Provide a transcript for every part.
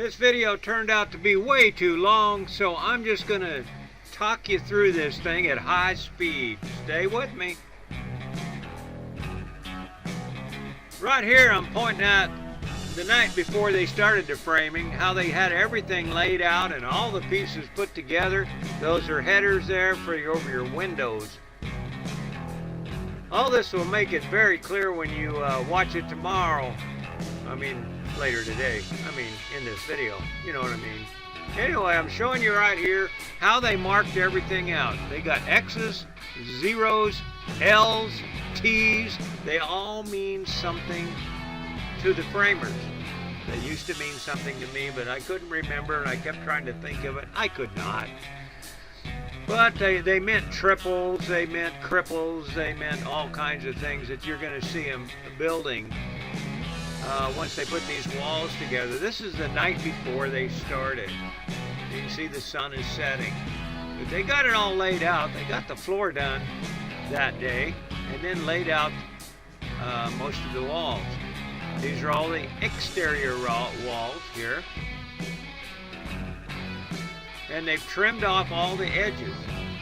This video turned out to be way too long, so I'm just going to talk you through this thing at high speed. Stay with me. Right here I'm pointing at the night before they started the framing, how they had everything laid out and all the pieces put together. Those are headers there for over your windows. All this will make it very clear when you watch it tomorrow. I mean, later today. I mean, in this video. You know what I mean. Anyway, I'm showing you right here how they marked everything out. They got X's, zeros, L's, T's. They all mean something to the framers. They used to mean something to me, but I couldn't remember, and I kept trying to think of it. I could not. But they meant triples, they meant cripples, they meant all kinds of things that you're going to see them building once they put these walls together. This is the night before they started. You can see the sun is setting. But they got it all laid out. They got the floor done that day and then laid out most of the walls. These are all the exterior walls here. And they've trimmed off all the edges.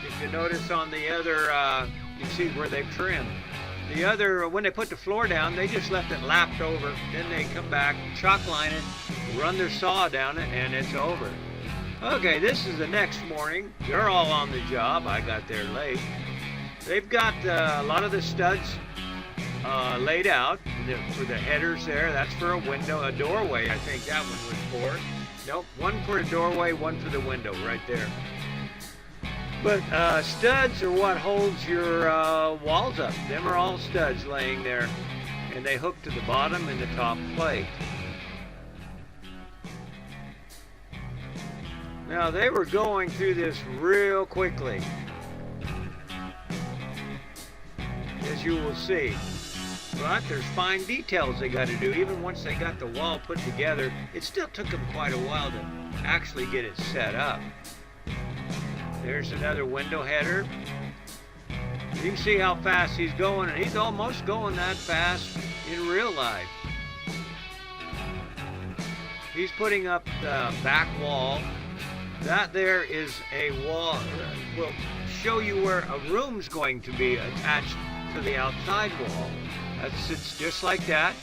If you notice on the other, you see where they've trimmed. The other, when they put the floor down, they just left it lapped over. Then they come back, chalk line it, run their saw down it, and it's over. Okay, this is the next morning. They're all on the job. I got there late. They've got a lot of the studs laid out for the headers there. That's for a window, a doorway. I think that one was for. Nope, one for a doorway, one for the window right there. But studs are what holds your walls up. Them are all studs laying there, and they hook to the bottom and the top plate. Now they were going through this real quickly, as you will see. But there's fine details they got to do. Even once they got the wall put together, it still took them quite a while to actually get it set up. There's another window header. You can see how fast he's going, and he's almost going that fast in real life. He's putting up the back wall. That there is a wall. We'll show you where a room's going to be attached to the outside wall. That sits just like that,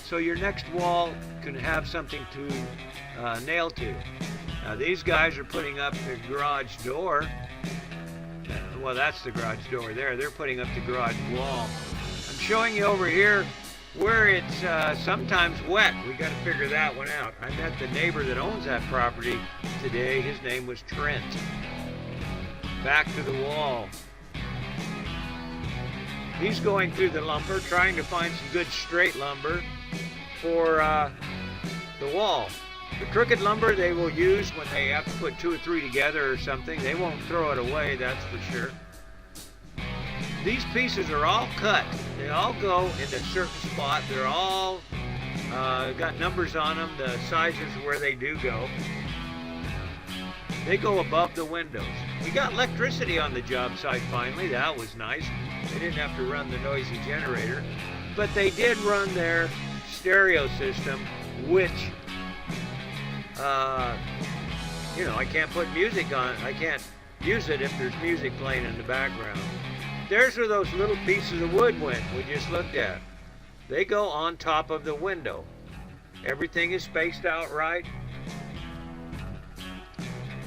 so your next wall can have something to nail to. Now these guys are putting up the garage door. Well, that's the garage door there. They're putting up the garage wall. I'm showing you over here where it's sometimes wet. We got to figure that one out. I met the neighbor that owns that property today. His name was Trent. Back to the wall. He's going through the lumber, trying to find some good straight lumber for the wall. The crooked lumber they will use when they have to put 2 or 3 together or something. They won't throw it away, that's for sure. These pieces are all cut. They all go in a certain spot. They're all got numbers on them, the sizes where they do go. They go above the windows. We got electricity on the job site finally. That was nice. They didn't have to run the noisy generator. But they did run their stereo system, which, you know, I can't put music on it. I can't use it if there's music playing in the background. There's where those little pieces of wood went we just looked at. They go on top of the window. Everything is spaced out right.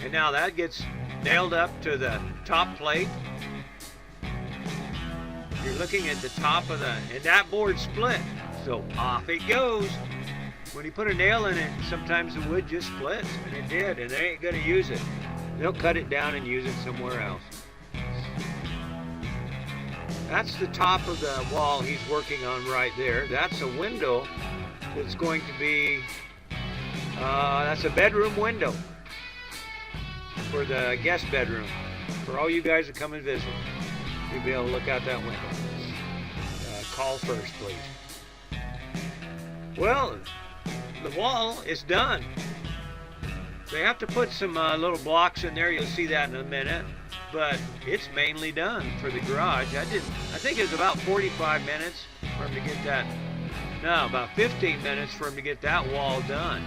And now that gets nailed up to the top plate. You're looking at the top of and that board split. So off it goes. When you put a nail in it, sometimes the wood just splits, and it did, and they ain't gonna use it. They'll cut it down and use it somewhere else. That's the top of the wall he's working on right there. That's a window that's going to be, that's a bedroom window for the guest bedroom. For all you guys that come and visit, you'll be able to look out that window. Call first, please. Well, the wall is done. They have to put some little blocks in there. You'll see that in a minute. But it's mainly done for the garage. I think it was about 45 minutes for him to get that. No, about 15 minutes for him to get that wall done.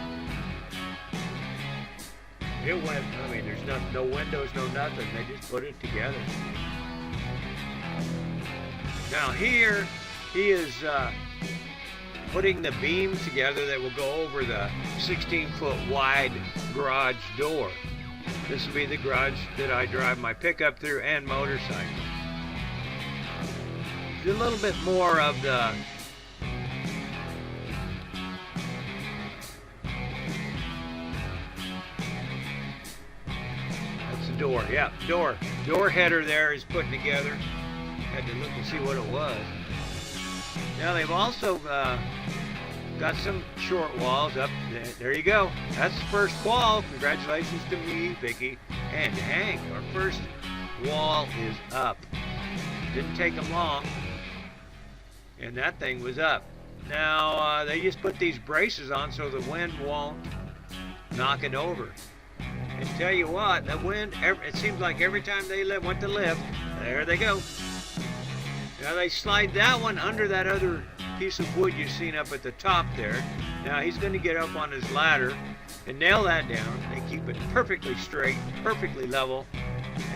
it went, I mean, there's no windows, no nothing. They just put it together. Now here, he is putting the beam together that will go over the 16-foot wide garage door. This will be the garage that I drive my pickup through and motorcycle. A little bit more of the door, yeah, door header there is putting together. Had to look and see what it was. Now they've also got some short walls up. There you go. That's the first wall. Congratulations to me, Vicky, and Hank. Our first wall is up. Didn't take them long, and that thing was up. Now they just put these braces on so the wind won't knock it over. And tell you what, the wind, it seems like every time they went to lift, there they go. Now they slide that one under that other piece of wood you've seen up at the top there. Now he's going to get up on his ladder and nail that down. They keep it perfectly straight, perfectly level,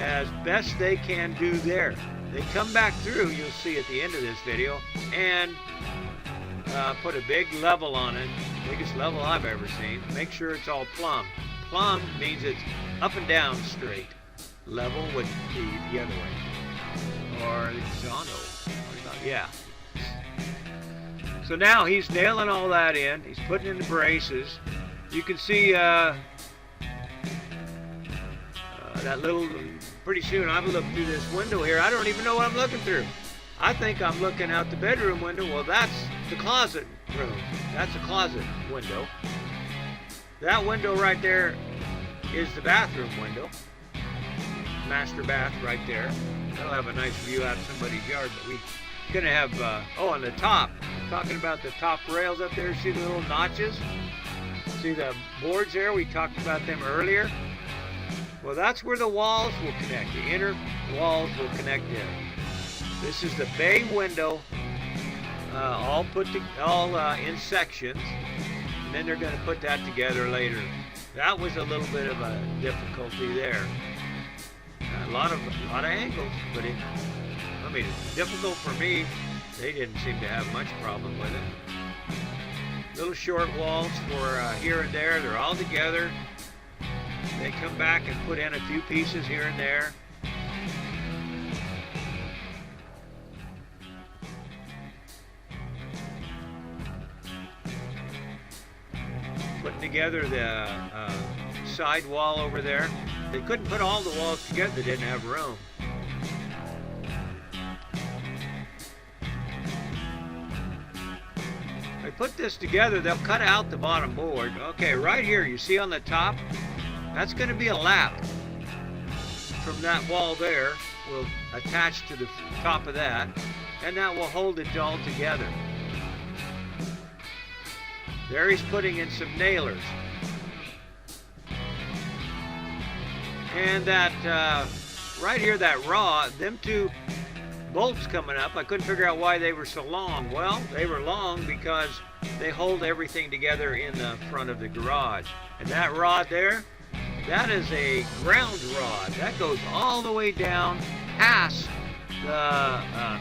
as best they can do there. They come back through, you'll see at the end of this video, and put a big level on it, biggest level I've ever seen. Make sure it's all plumb. Plumb means it's up and down straight. Level would be the other way. Or horizontal. Yeah. So now he's nailing all that in. He's putting in the braces. You can see that little, pretty soon I'm looking through this window here. I don't even know what I'm looking through. I think I'm looking out the bedroom window. Well, that's the closet room. That's a closet window. That window right there is the bathroom window. Master bath right there. That'll have a nice view out of somebody's yard, but we're gonna have, oh, on the top, talking about the top rails up there, see the little notches? See the boards there? We talked about them earlier. Well, that's where the walls will connect. The inner walls will connect there. This is the bay window, all in sections. And then they're going to put that together later. That was a little bit of a difficulty there. A lot of angles, but I mean, it's difficult for me. They didn't seem to have much problem with it. Little short walls for here and there. They're all together. They come back and put in a few pieces here and there. Putting together the side wall over there. They couldn't put all the walls together. They didn't have room. They put this together. They'll cut out the bottom board. Okay, right here, you see on the top? That's going to be a lap. From that wall there, will attach to the top of that, and that will hold it all together. There he's putting in some nailers. And that, right here, that rod, them two bolts coming up, I couldn't figure out why they were so long. Well, they were long because they hold everything together in the front of the garage. And that rod there, that is a ground rod. That goes all the way down past the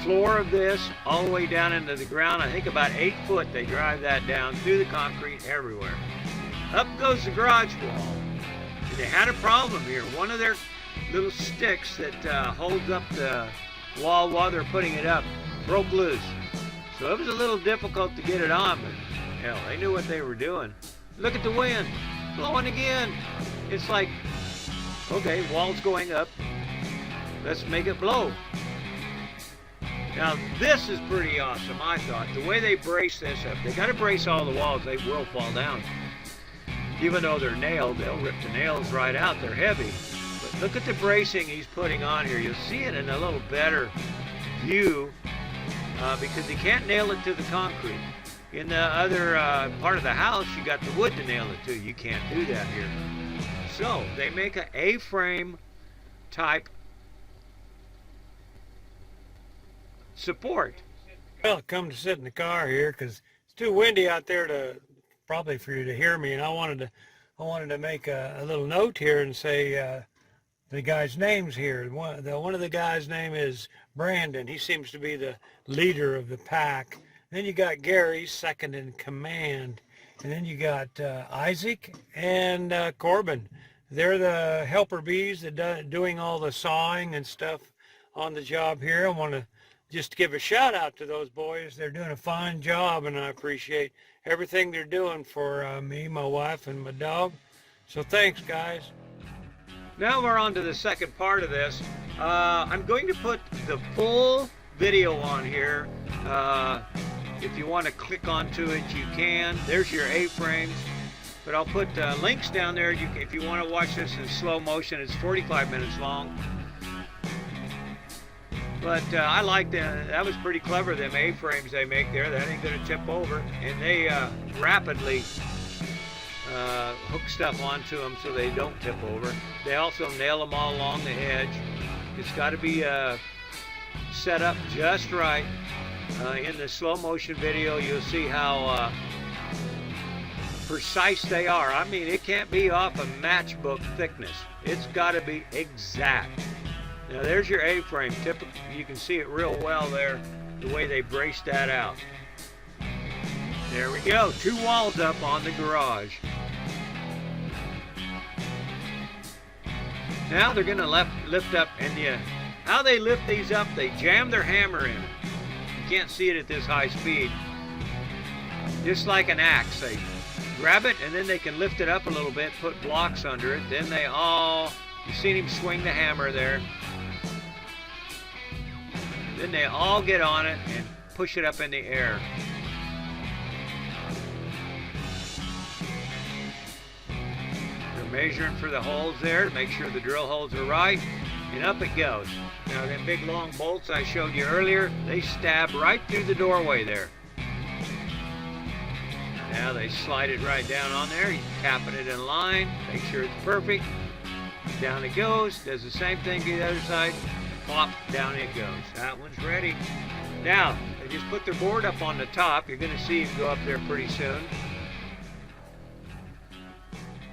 floor of this, all the way down into the ground. I think about 8 foot they drive that down through the concrete everywhere. Up goes the garage wall. And they had a problem here. One of their little sticks that holds up the wall while they're putting it up broke loose. So it was a little difficult to get it on, but hell, they knew what they were doing. Look at the wind, blowing again. It's like, okay, wall's going up. Let's make it blow. Now this is pretty awesome, I thought. The way they brace this up, they got to brace all the walls. They will fall down. Even though they're nailed, they'll rip the nails right out. They're heavy. But look at the bracing he's putting on here. You'll see it in a little better view because you can't nail it to the concrete. In the other part of the house, you got the wood to nail it to. You can't do that here. So they make an A-frame type support. Well, come to sit in the car here because it's too windy out there to probably for you to hear me, and I wanted to I wanted to make a little note here and say the guy's name's here. One of the guys' name is Brandon. He seems to be the leader of the pack. Then you got Gary, second in command. And then you got Isaac and Corbin. They're the helper bees that doing all the sawing and stuff on the job here. I want to just give a shout out to those boys. They're doing a fine job, and I appreciate everything they're doing for me, my wife, and my dog. So thanks, guys. Now we're on to the second part of this. I'm going to put the full video on here. If you want to click onto it, you can. There's your A-frames. But I'll put links down there if you want to watch this in slow motion. It's 45 minutes long. But I like that was pretty clever, them A-frames they make there. That ain't going to tip over. And they rapidly hook stuff onto them so they don't tip over. They also nail them all along the edge. It's got to be set up just right. In the slow motion video, you'll see how precise they are. I mean, it can't be off a matchbook thickness. It's got to be exact. Now there's your A-frame. You can see it real well there, the way they braced that out. There we go, 2 walls up on the garage. Now they're going to lift up, and how they lift these up, they jam their hammer in it. You can't see it at this high speed. Just like an axe, they grab it and then they can lift it up a little bit, put blocks under it. Then you've seen him swing the hammer there. Then they all get on it and push it up in the air. They're measuring for the holes there to make sure the drill holes are right, and up it goes. Now them big long bolts I showed you earlier, they stab right through the doorway there. Now they slide it right down on there. You tapping it in line, make sure it's perfect. Down it goes, does the same thing to the other side. Plop, down it goes. That one's ready. Now, they just put their board up on the top. You're going to see it go up there pretty soon.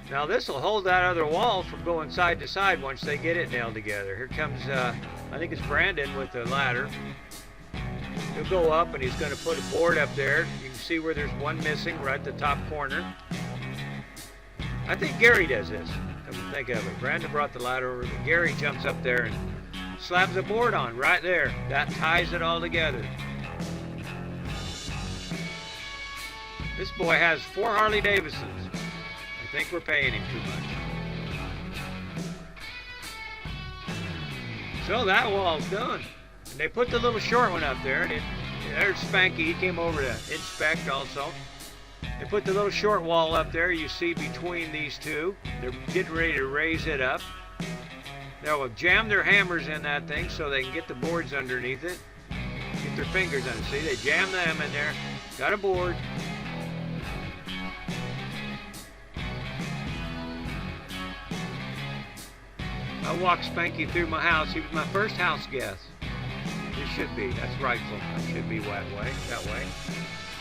Now this will hold that other wall from going side to side once they get it nailed together. Here comes, I think it's Brandon with the ladder. He'll go up and he's going to put a board up there. You can see where there's one missing right at the top corner. I think Gary does this. Come to think of it. Brandon brought the ladder over, but Gary jumps up there and slabs a board on right there. That ties it all together. This boy has 4 Harley Davidsons. I think we're paying him too much. So that wall's done. And they put the little short one up there. There's Spanky. He came over to inspect also. They put the little short wall up there. You see between these two. They're getting ready to raise it up. They'll jam their hammers in that thing so they can get the boards underneath it. Get their fingers on it. See, they jam them in there. Got a board. I walked Spanky through my house. He was my first house guest. It should be. That's rightful. It should be that way.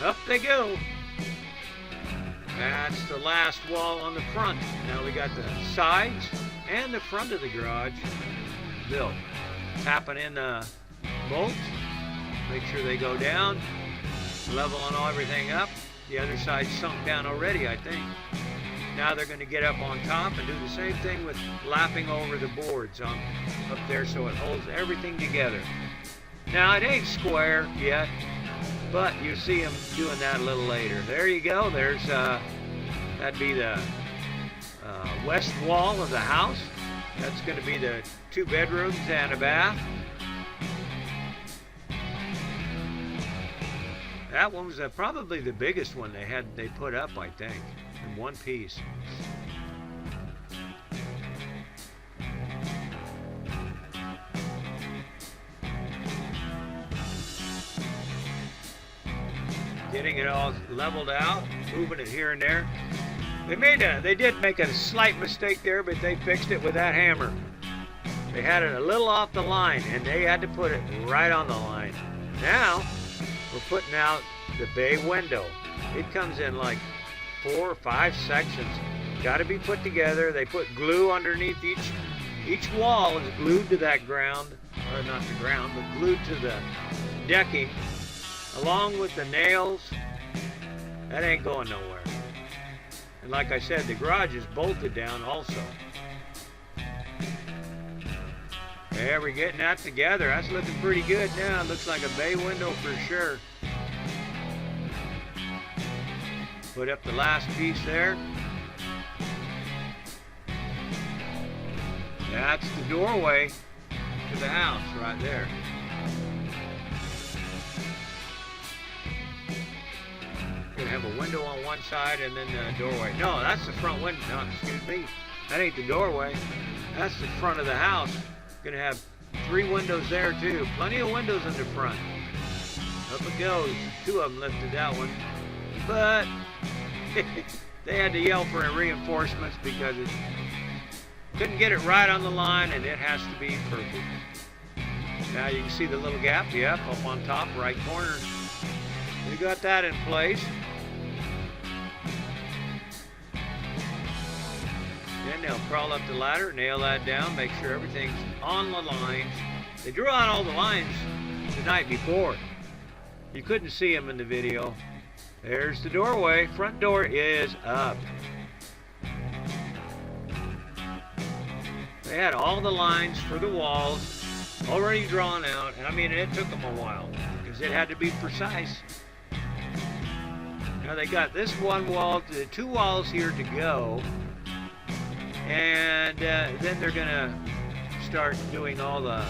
Up they go. That's the last wall on the front. Now we got the sides and the front of the garage built. Tapping in the bolts. Make sure they go down. Leveling everything up. The other side's sunk down already, I think. Now they're going to get up on top and do the same thing with lapping over the boards up there so it holds everything together. Now it ain't square yet, but you see them doing that a little later. There you go. There's that'd be the west wall of the house. That's going to be the 2 bedrooms and a bath. That one was probably the biggest one they put up, I think, in one piece. Getting it all leveled out, moving it here and there. They did make a slight mistake there, but they fixed it with that hammer. They had it a little off the line, and they had to put it right on the line. Now, we're putting out the bay window. It comes in like 4 or 5 sections. got to be put together. They put glue underneath each wall is glued to that ground, or not the ground, but glued to the decking, along with the nails. That ain't going nowhere. And like I said, the garage is bolted down also. There, we're getting that together. That's looking pretty good now. Looks like a bay window for sure. Put up the last piece there. That's the doorway to the house right there. Gonna have a window on one side and then the doorway. No, that's the front window. No, excuse me. That ain't the doorway. That's the front of the house. Gonna have 3 windows there too. Plenty of windows in the front. Up it goes. 2 of them lifted that one. But they had to yell for reinforcements because it couldn't get it right on the line, and it has to be perfect. Now you can see the little gap, yep, up on top, right corner. We got that in place. Then they'll crawl up the ladder, nail that down, make sure everything's on the lines. They drew out all the lines the night before. You couldn't see them in the video. There's the doorway. Front door is up. They had all the lines for the walls already drawn out, and I mean, it took them a while because it had to be precise. Now they got this one wall, the 2 walls here to go, and then they're gonna start doing all the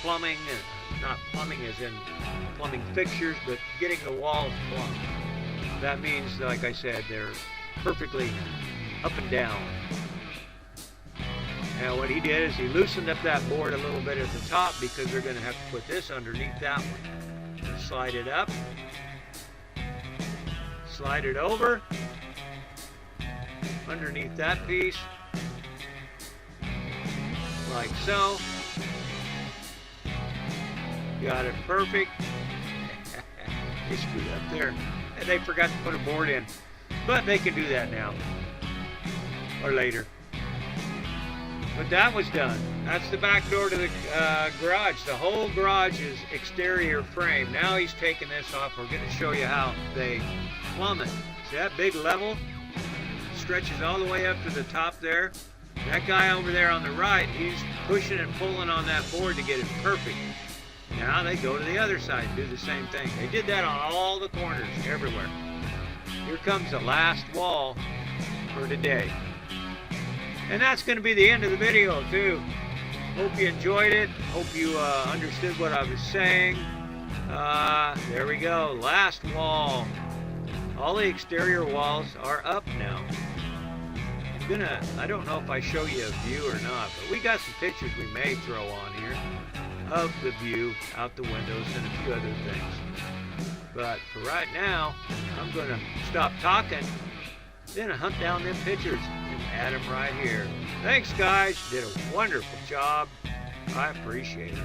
plumbing, not plumbing as in plumbing fixtures, but getting the walls plumbed. That means, like I said, they're perfectly up and down. Now what he did is he loosened up that board a little bit at the top because they're going to have to put this underneath that one. Slide it up. Slide it over. Underneath that piece. Like so. Got it perfect. They screwed up there. And they forgot to put a board in. But they can do that now. Or later. But that was done. That's the back door to the garage. The whole garage is exterior frame. Now he's taking this off. We're going to show you how they plumb it. See that big level? Stretches all the way up to the top there. That guy over there on the right, he's pushing and pulling on that board to get it perfect. Now they go to the other side and do the same thing. They did that on all the corners, everywhere. Here comes the last wall for today. And that's going to be the end of the video too. Hope you enjoyed it. Hope you understood what I was saying. There we go. Last wall. All the exterior walls are up now. I don't know if I show you a view or not, but we got some pictures we may throw on here of the view out the windows and a few other things. But for right now, I'm going to stop talking, then hunt down them pictures and add them right here. Thanks, guys. You did a wonderful job. I appreciate it.